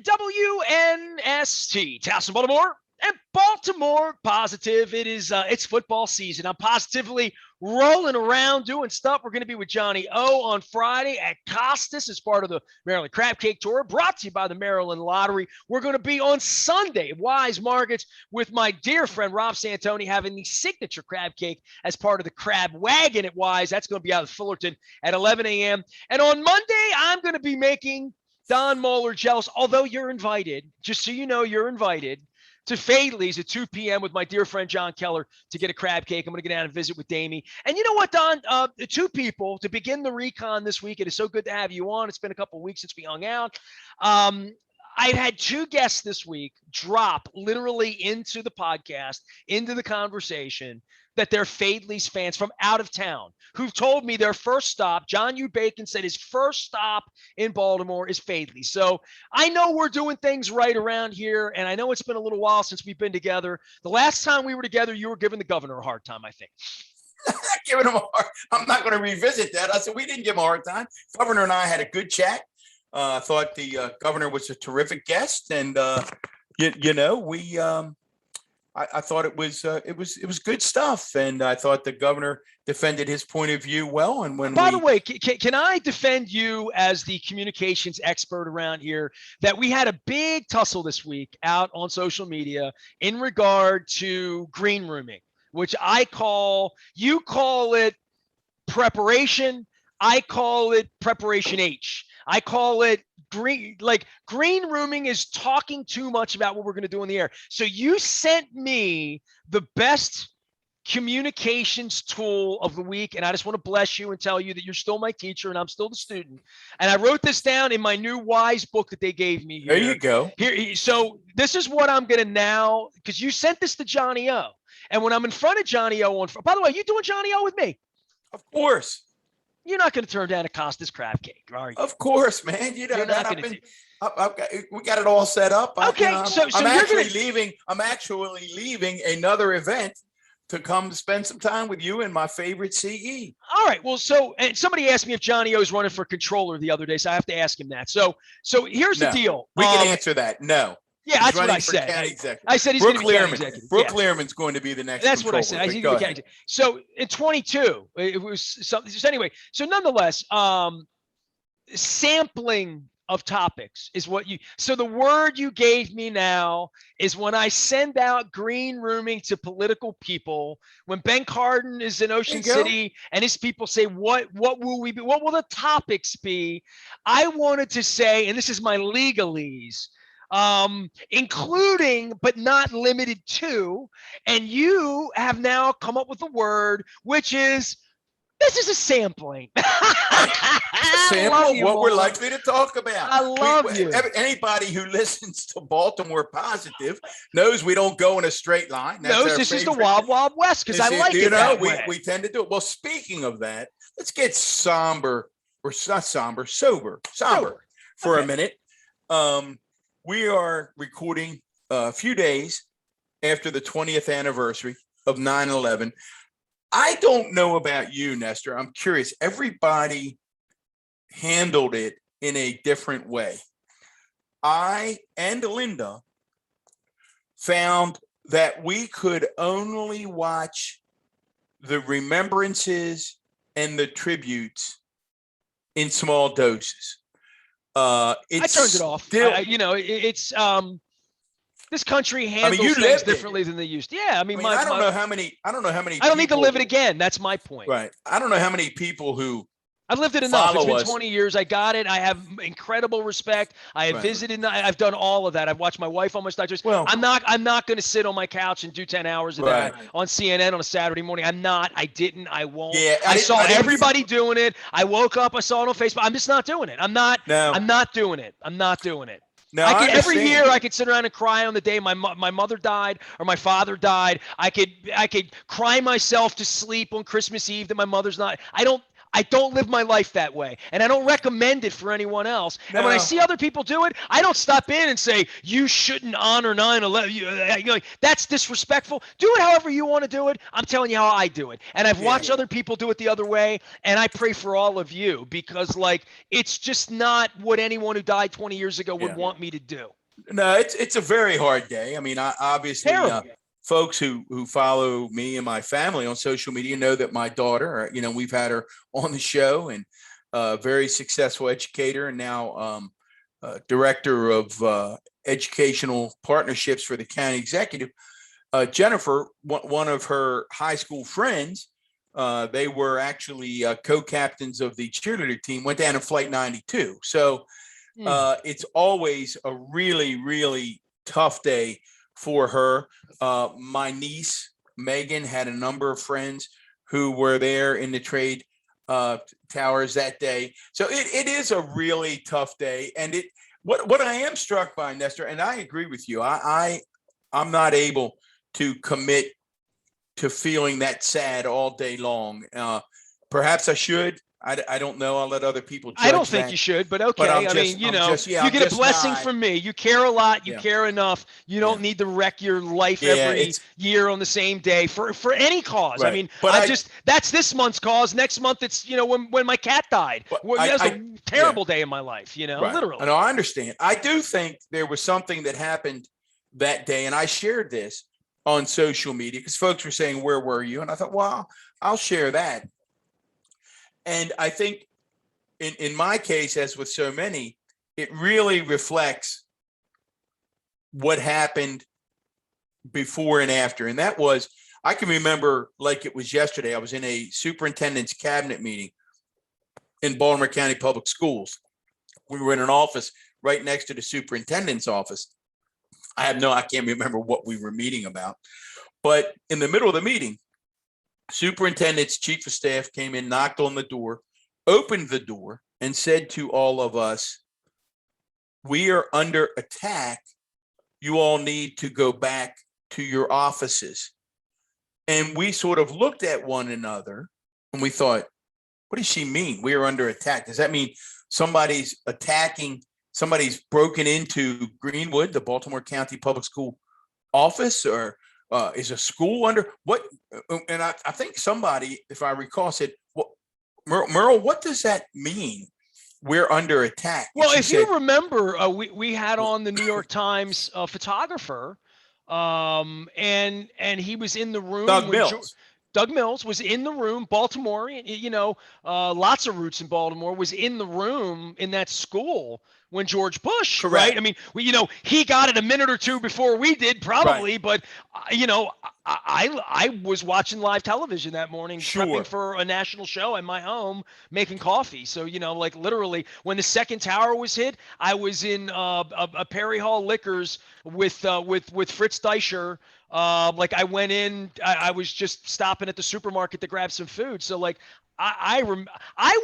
WNST, Towson, Baltimore, and Baltimore Positive. It's football season. I'm positively rolling around doing stuff. We're going to be with Johnny O on Friday at Costas as part of the Maryland Crab Cake Tour, brought to you by the Maryland Lottery. We're going to be on Sunday at Wise Markets with my dear friend Rob Santoni having the signature crab cake as part of the Crab Wagon at Wise. That's going to be out of Fullerton at 11 a.m. And on Monday, I'm going to be making Don Moeller jealous, although you're invited, just so you know, you're invited to Fadley's at 2 p.m. with my dear friend John Keller to get a crab cake. I'm going to get down and visit with Damie. And you know what, Don? Two people to begin the Recon this week. It is so good to have you on. It's been a couple of weeks since we hung out. I've had two guests this week drop literally into the podcast, into the conversation, that they're Fadley's fans from out of town who've told me their first stop. John U. Bacon said his first stop in Baltimore is Fadley. So I know we're doing things right around here, and I know it's been a little while since we've been together. The last time we were together, you were giving the governor a hard time, I think. Giving him a hard. I'm not going to revisit that. I said we didn't give him a hard time. Governor and I had a good chat. I thought the governor was a terrific guest, and I thought it was good stuff, and I thought the governor defended his point of view well. And by the way, can I defend you as the communications expert around here? That we had a big tussle this week out on social media in regard to green rooming, which you call it preparation. I call it preparation H. I call it green rooming is talking too much about what we're going to do in the air. So you sent me the best communications tool of the week, and I just want to bless you and tell you that you're still my teacher and I'm still the student. And I wrote this down in my new Wise book that they gave me here. There you go. Here, so this is what I'm going to now, because you sent this to Johnny O. And when I'm in front of Johnny O, by the way, you doing Johnny O with me? Of course. You're not going to turn down a Costas crab cake, are you? Of course, man. You're not going to. We got it all set up. Okay, I'm actually leaving another event to come spend some time with you and my favorite CE. All right. Well, and somebody asked me if Johnny O is running for controller the other day, so I have to ask him that. So here's the deal. We can answer that. No. Yeah, that's what I said. I said he's going to be county executive. Brooke Learmon's going to be the next. That's what I said. I think he's county. So in 22, it was something. So anyway, so nonetheless, sampling of topics is what you. So the word you gave me now is when I send out green rooming to political people. When Ben Cardin is in Ocean City and his people say, "What will we be? What will the topics be?" I wanted to say, and this is my legalese. Including but not limited to, and you have now come up with a word, which is, this is a sampling. Sample what we're likely to talk about. I love you. Anybody who listens to Baltimore Positive knows we don't go in a straight line. This is the Wild Wild West, because I like it that way. We tend to do it. Well, speaking of that, let's get sober for a minute. We are recording a few days after the 20th anniversary of 9/11. I don't know about you, Nestor. I'm curious. Everybody handled it in a different way. I and Linda found that we could only watch the remembrances and the tributes in small doses. I turned it off. It's this country handles things differently than they used to. Yeah, I don't know how many. I don't need to live it again. That's my point. Right. I don't know how many people who I've lived it enough. It's been 20 years. I got it. I have incredible respect. I have visited. I've done all of that. I've watched my wife almost die. Well, I'm not going to sit on my couch and do 10 hours a day on CNN on a Saturday morning. I'm not. I didn't. I won't. Yeah, I saw everybody doing it. I woke up. I saw it on Facebook. I'm just not doing it. I'm not doing it. I'm not doing it. No, every year I could sit around and cry on the day my mother died or my father died. I could cry myself to sleep on Christmas Eve that my mother's not. I don't live my life that way, and I don't recommend it for anyone else. And when I No. see other people do it, I don't stop in and say, you shouldn't honor 9/11. That's disrespectful. Do it however you want to do it. I'm telling you how I do it. And I've Yeah. watched other people do it the other way, and I pray for all of you because, like, it's just not what anyone who died 20 years ago would Yeah. want me to do. No, it's a very hard day. I mean, obviously, Terrible. folks who follow me and my family on social media know that my daughter, we've had her on the show, and very successful educator, and now director of educational partnerships for the county executive. Jennifer, one of her high school friends, they were actually co-captains of the cheerleader team, went down in Flight 92. So it's always a really, really tough day for her. My niece, Megan, had a number of friends who were there in the trade towers that day. So it is a really tough day. And what I am struck by, Nestor, and I agree with you, I'm not able to commit to feeling that sad all day long. Perhaps I should. I don't know. I'll let other people judge I don't think that. you should, but okay. But I mean, you get a blessing from me. You care a lot. You care enough. You don't need to wreck your life every year on the same day for any cause. Right. I mean, But that's this month's cause. Next month, it's, when my cat died. That was a terrible day in my life, right. literally. No, I understand. I do think there was something that happened that day, and I shared this on social media because folks were saying, where were you? And I thought, well, I'll share that. And I think in my case, as with so many, it really reflects what happened before and after. And that was, I can remember like it was yesterday. I was in a superintendent's cabinet meeting in Baltimore County Public Schools. We were in an office right next to the superintendent's office. I can't remember what we were meeting about. But in the middle of the meeting, superintendent's chief of staff came in, knocked on the door, opened the door, and said to all of us, we are under attack. You all need to go back to your offices. And we sort of looked at one another and we thought, what does she mean? We are under attack. Does that mean somebody's attacking, somebody's broken into Greenwood, the Baltimore County Public School office, or is a school under what? And I think somebody, if I recall, said, well, Merle, what does that mean? We're under attack. Well, if you remember, we had on the New York Times photographer, and he was in the room. Doug Mills was in the room. Baltimore, lots of roots in Baltimore, was in the room in that school when George Bush, correct. Right? I mean, he got it a minute or two before we did, probably, right. But I was watching live television that morning, prepping for a national show at my home, making coffee. So, like literally when the second tower was hit, I was in a Perry Hall Liquors with Fritz Deischer. Like I went in, I was just stopping at the supermarket to grab some food. So like I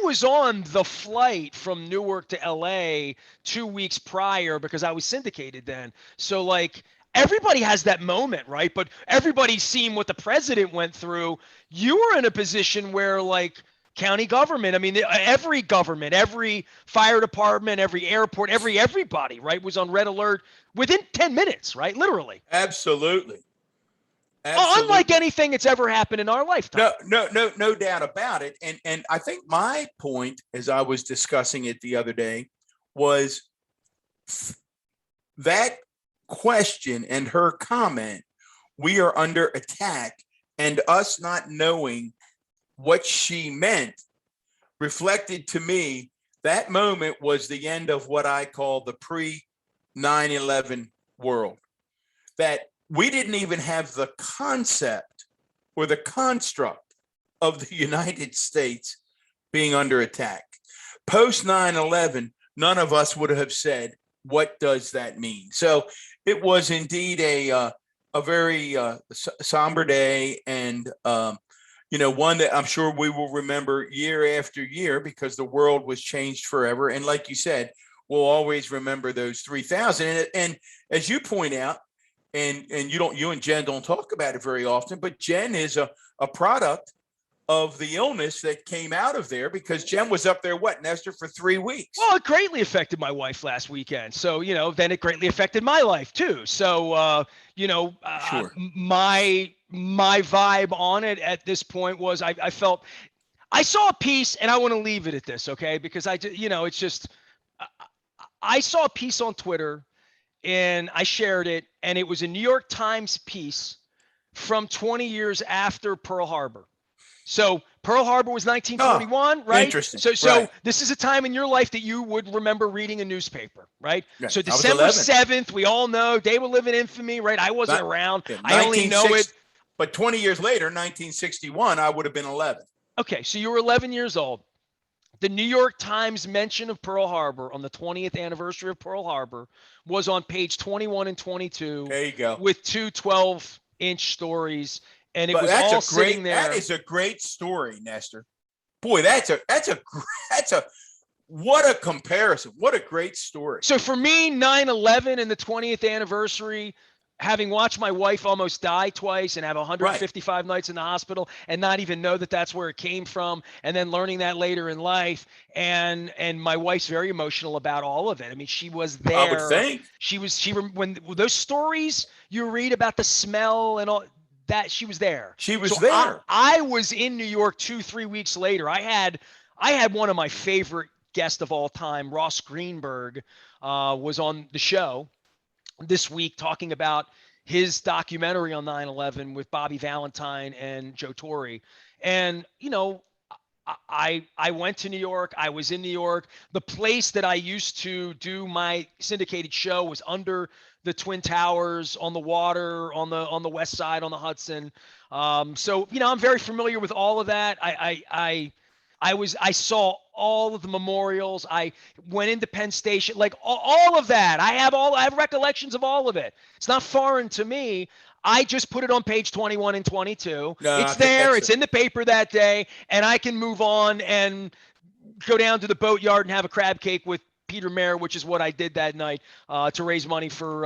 was on the flight from Newark to LA 2 weeks prior because I was syndicated then. So like everybody has that moment, right? But everybody's seen what the president went through. You were in a position where like county government, I mean, every government, every fire department, every airport, everybody, right, was on red alert within 10 minutes, right? Literally. Absolutely. Unlike anything that's ever happened in our lifetime. No doubt about it. And I think my point, as I was discussing it the other day, was that question and her comment, we are under attack, and us not knowing what she meant, reflected to me that moment was the end of what I call the pre-9/11 world. That we didn't even have the concept or the construct of the United States being under attack. Post 9/11, none of us would have said, what does that mean? So it was indeed a very somber day, and one that I'm sure we will remember year after year because the world was changed forever. And like you said, we'll always remember those 3,000. And as you point out, and you and Jen don't talk about it very often, but Jen is a product of the illness that came out of there, because Jen was up there, Nestor, for 3 weeks. Well, it greatly affected my wife last weekend. So, then it greatly affected my life too. So, Sure. my vibe on it at this point was I felt I saw a piece, and I want to leave it at this, okay? Because it's just I saw a piece on Twitter and I shared it, and it was a New York Times piece from 20 years after Pearl Harbor. So Pearl Harbor was 1941, right? Interesting. So this is a time in your life that you would remember reading a newspaper, right? Yeah, so December 7th, we all know, day will live in infamy, right? I wasn't around. Yeah, I only know it. But 20 years later, 1961, I would have been 11. Okay, so you were 11 years old. The New York Times mention of Pearl Harbor on the 20th anniversary of Pearl Harbor was on page 21 and 22. There you go. With two 12-inch stories. And it was all sitting there. That is a great story, Nestor. Boy, what a comparison. What a great story. So for me, 9/11 and the 20th anniversary, having watched my wife almost die twice and have 155 nights in the hospital and not even know that that's where it came from, and then learning that later in life, and my wife's very emotional about all of it. I mean, she was there. I would think. When those stories you read about the smell and all that, she was there. She was there. I was in New York 2-3 weeks later. I had one of my favorite guests of all time, Ross Greenberg, was on the show this week talking about his documentary on 9/11 with Bobby Valentine and Joe Torre. And, I went to New York. I was in New York. The place that I used to do my syndicated show was under the Twin Towers on the water, on the west side, on the Hudson. So, I'm very familiar with all of that. I saw all of the memorials. I went into Penn Station, like all of that. I have recollections of all of it. It's not foreign to me. I just put it on page 21 and 22. It's there. It's in the paper that day, and I can move on and go down to the boatyard and have a crab cake with Peter Mayer, which is what I did that night to raise money for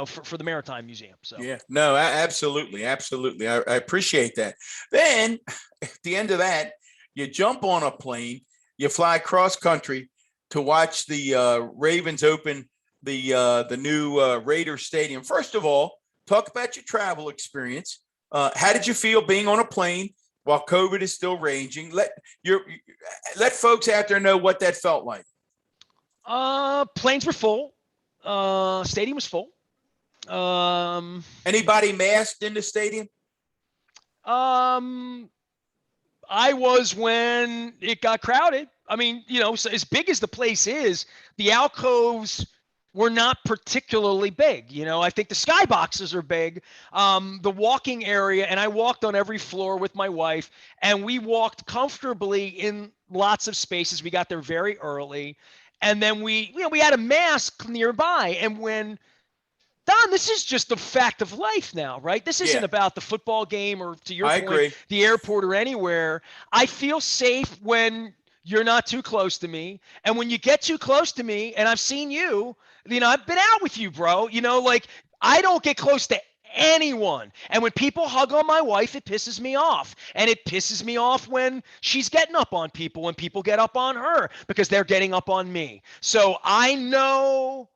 for the Maritime Museum. So yeah, no, absolutely, absolutely. I appreciate that. Then at the end of that, you jump on a plane, you fly cross country to watch the Ravens open the new Raiders Stadium. First of all, talk about your travel experience. How did you feel being on a plane while COVID is still raging? Let folks out there know what that felt like. Planes were full. Stadium was full. Anybody masked in the stadium? I was when it got crowded. I mean, so as big as the place is, the alcoves were not particularly big. I think the skyboxes are big. The walking area, and I walked on every floor with my wife, and we walked comfortably in lots of spaces. We got there very early. And then we had a mask nearby. And when Don, this is just a fact of life now, right? This isn't about the football game or, to your point, agree. The airport or anywhere. I feel safe when you're not too close to me. And when you get too close to me, and I've seen you, I've been out with you, bro. I don't get close to anyone. And when people hug on my wife, it pisses me off. And it pisses me off when she's getting up on people, when people get up on her because they're getting up on me. So I know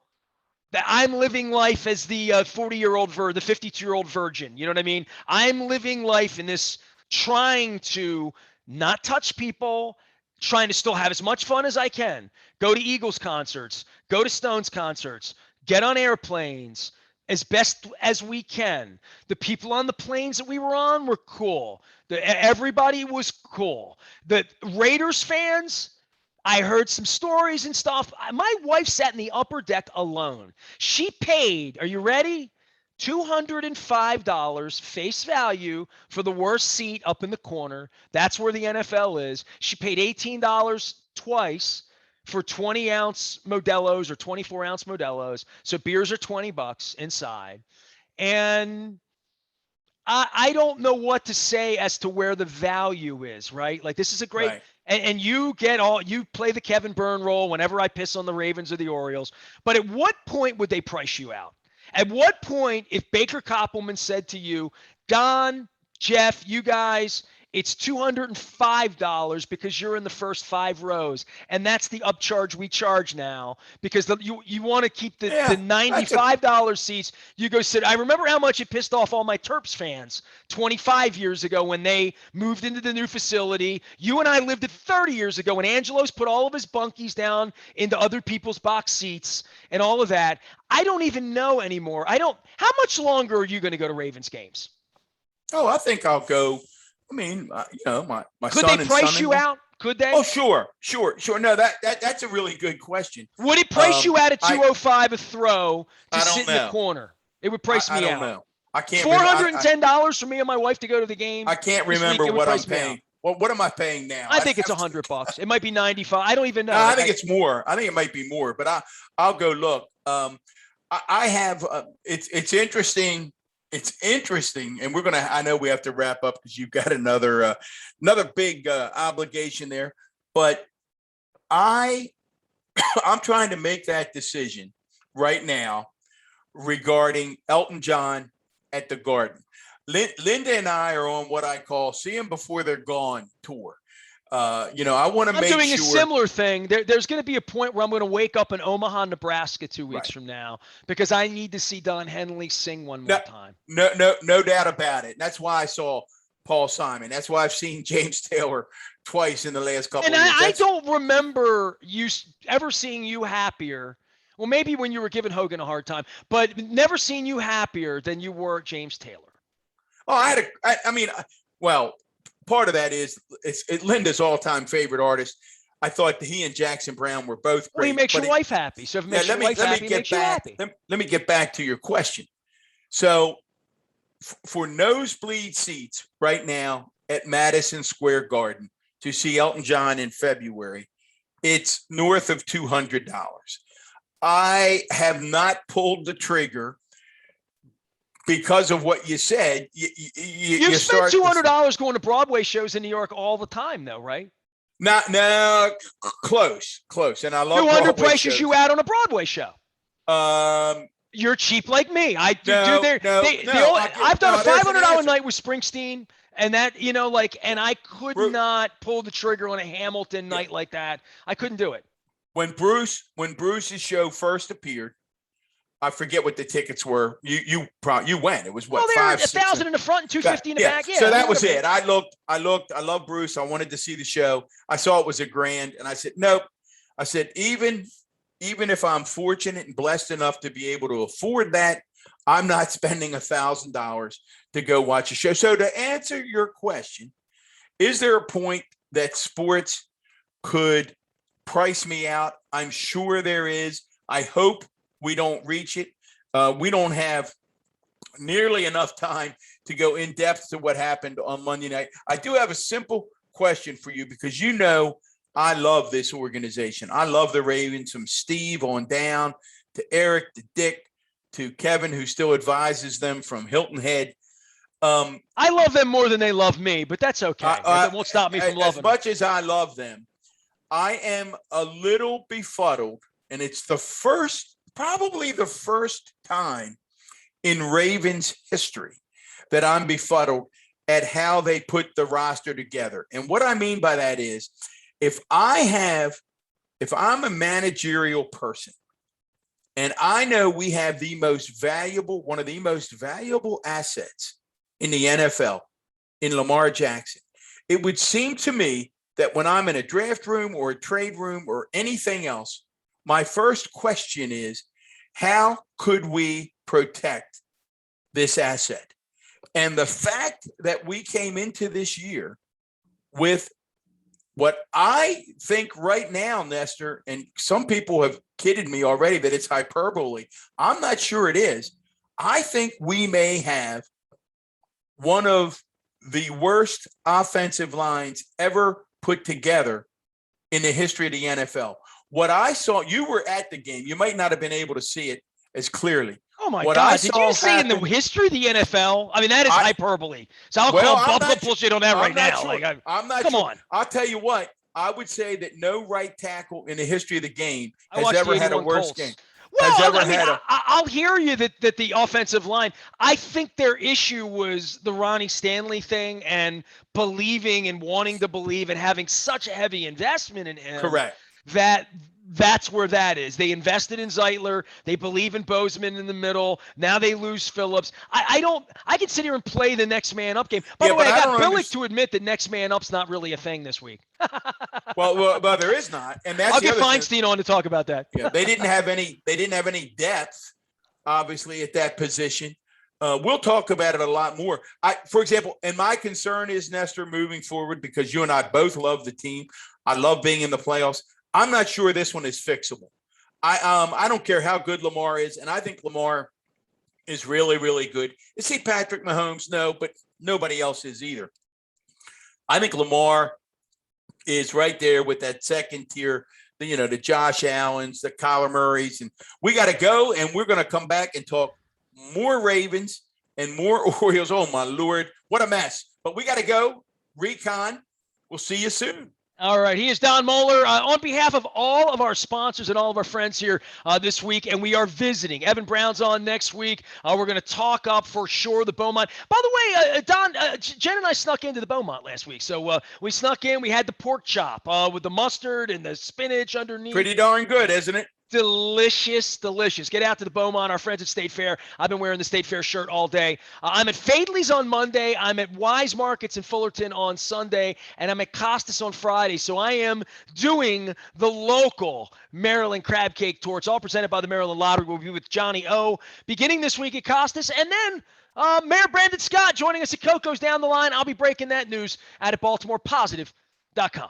that I'm living life as the 40-year-old the 52-year-old virgin. You know what I mean? I'm living life in this, trying to not touch people, trying to still have as much fun as I can. Go to Eagles concerts, go to Stones concerts, get on airplanes as best as we can. The people on the planes that we were on were cool. Everybody was cool. The Raiders fans, I heard some stories and stuff. My wife sat in the upper deck alone. She paid, are you ready? $205 face value for the worst seat up in the corner. That's where the NFL is. She paid $18 twice for 20-ounce Modelo's or 24-ounce Modelo's. So beers are $20 inside. And I don't know what to say as to where the value is, right? Like, this is a great Right. and you play the Kevin Byrne role whenever I piss on the Ravens or the Orioles. But at what point would they price you out? At what point, if Baker Koppelman said to you, Don, Jeff, you guys, it's $205 because you're in the first 5 rows. And that's the upcharge we charge now because you want to keep the $95 seats. You go sit. I remember how much it pissed off all my Terps fans 25 years ago when they moved into the new facility. You and I lived it 30 years ago when Angelos put all of his bunkies down into other people's box seats and all of that. I don't even know anymore. How much longer are you going to go to Ravens games? Oh, I think I'll go. I mean, my Could son they and price you son-in-law. out? Could they? Oh, sure. No, that's a really good question. Would it price you out at 205 a throw to sit in the corner? It would price me out. I don't know. I can't. $410 for me and my wife to go to the game. I can't remember what I'm paying. Well, what am I paying now? I think it's $100. It might be 95. I don't even know. No, I think it's more. I think it might be more, but I'll go look. I have. It's interesting. It's interesting, and I know we have to wrap up because you've got another big obligation there. But I'm trying to make that decision right now regarding Elton John at the Garden. Linda and I are on what I call "See Them Before They're Gone" tour. I want to make sure. I'm doing a similar thing. There's going to be a point where I'm going to wake up in Omaha, Nebraska 2 weeks from now because I need to see Don Henley sing one more time. No doubt about it. That's why I saw Paul Simon. That's why I've seen James Taylor twice in the last couple of years. And I don't remember ever seeing you happier. Well, maybe when you were giving Hogan a hard time, but never seen you happier than you were at James Taylor. Oh, part of that is it's Linda's all-time favorite artist. I thought he and Jackson Browne were both great. Well, he makes your wife happy. So if it makes your wife happy, it makes you happy. Let me get back to your question. So for nosebleed seats right now at Madison Square Garden to see Elton John in February, it's north of $200. I have not pulled the trigger because of what you said. You spent $200 going to Broadway shows in New York all the time, though, right? No, close. And I love 200 prices you out on a Broadway show. You're cheap like me. I've done a $500 night with Springsteen, and that, and I could not pull the trigger on a Hamilton night like that. I couldn't do it. When Bruce's show first appeared, I forget what the tickets were. You went. It was what? Well, they were $1,000 in the front and $250 in the back. Yeah. So that was it. I looked. I love Bruce. I wanted to see the show. I saw it was $1,000, and I said nope. I said even if I'm fortunate and blessed enough to be able to afford that, I'm not spending $1,000 to go watch a show. So to answer your question, is there a point that sports could price me out? I'm sure there is. I hope we don't reach it. We don't have nearly enough time to go in depth to what happened on Monday night. I do have a simple question for you because I love this organization. I love the Ravens from Steve on down to Eric, to Dick, to Kevin, who still advises them from Hilton Head. I love them more than they love me, but that's okay. That won't stop me from loving them. As much as I love them, I am a little befuddled, and it's probably the first time in Ravens history that I'm befuddled at how they put the roster together. And what I mean by that is if I'm a managerial person and I know we have one of the most valuable assets in the NFL in Lamar Jackson, it would seem to me that when I'm in a draft room or a trade room or anything else, my first question is, how could we protect this asset? And the fact that we came into this year with what I think right now, Nestor, and some people have kidded me already that it's hyperbole. I'm not sure it is. I think we may have one of the worst offensive lines ever put together in the history of the NFL. What I saw, you were at the game. You might not have been able to see it as clearly. Oh, my God. Did you see in the history of the NFL? I mean, that is hyperbole. So I'll call bullshit on that right now. Sure. I'm not come sure. on. I'll tell you what. I would say that no right tackle in the history of the game has ever had a worse game. has Well, ever I mean, had a. I'll hear you that the offensive line. I think their issue was the Ronnie Stanley thing and believing and wanting to believe and having such a heavy investment in him Correct. that that's where that is. They invested in Zeitler. They believe in Bozeman in the middle. Now they lose Phillips. I don't. I can sit here and play the next man up game. By Yeah, the way, but I I got don't Billick understand. to admit that next man up's not really a thing this week. Well, there is not, and that's I'll the get other thing. Feinstein on to talk about that. Yeah, they didn't have any. They didn't have any depth, obviously, at that position. We'll talk about it a lot more. For example, and my concern is Nestor moving forward because you and I both love the team. I love being in the playoffs. I'm not sure this one is fixable. I don't care how good Lamar is, and I think Lamar is really, really good. Is he Patrick Mahomes? No, but nobody else is either. I think Lamar is right there with that second tier, the Josh Allens, the Kyler Murrays, and we got to go, and we're going to come back and talk more Ravens and more Orioles. Oh, my Lord, what a mess. But we got to go. Recon, we'll see you soon. All right, he is Don Moeller on behalf of all of our sponsors and all of our friends here this week, and we are visiting. Evan Brown's on next week. We're going to talk up for sure the Beaumont. By the way, Don, Jen and I snuck into the Beaumont last week, so we snuck in. We had the pork chop with the mustard and the spinach underneath. Pretty darn good, isn't it? Delicious. Get out to the Beaumont, our friends at State Fair. I've been wearing the State Fair shirt all day. I'm at Fadley's on Monday. I'm at Wise Markets in Fullerton on Sunday, and I'm at Costas on Friday. So I am doing the local Maryland Crab Cake Tour. It's all presented by the Maryland Lottery. We'll be with Johnny O beginning this week at Costas, and then Mayor Brandon Scott joining us at Coco's down the line. I'll be breaking that news out at BaltimorePositive.com.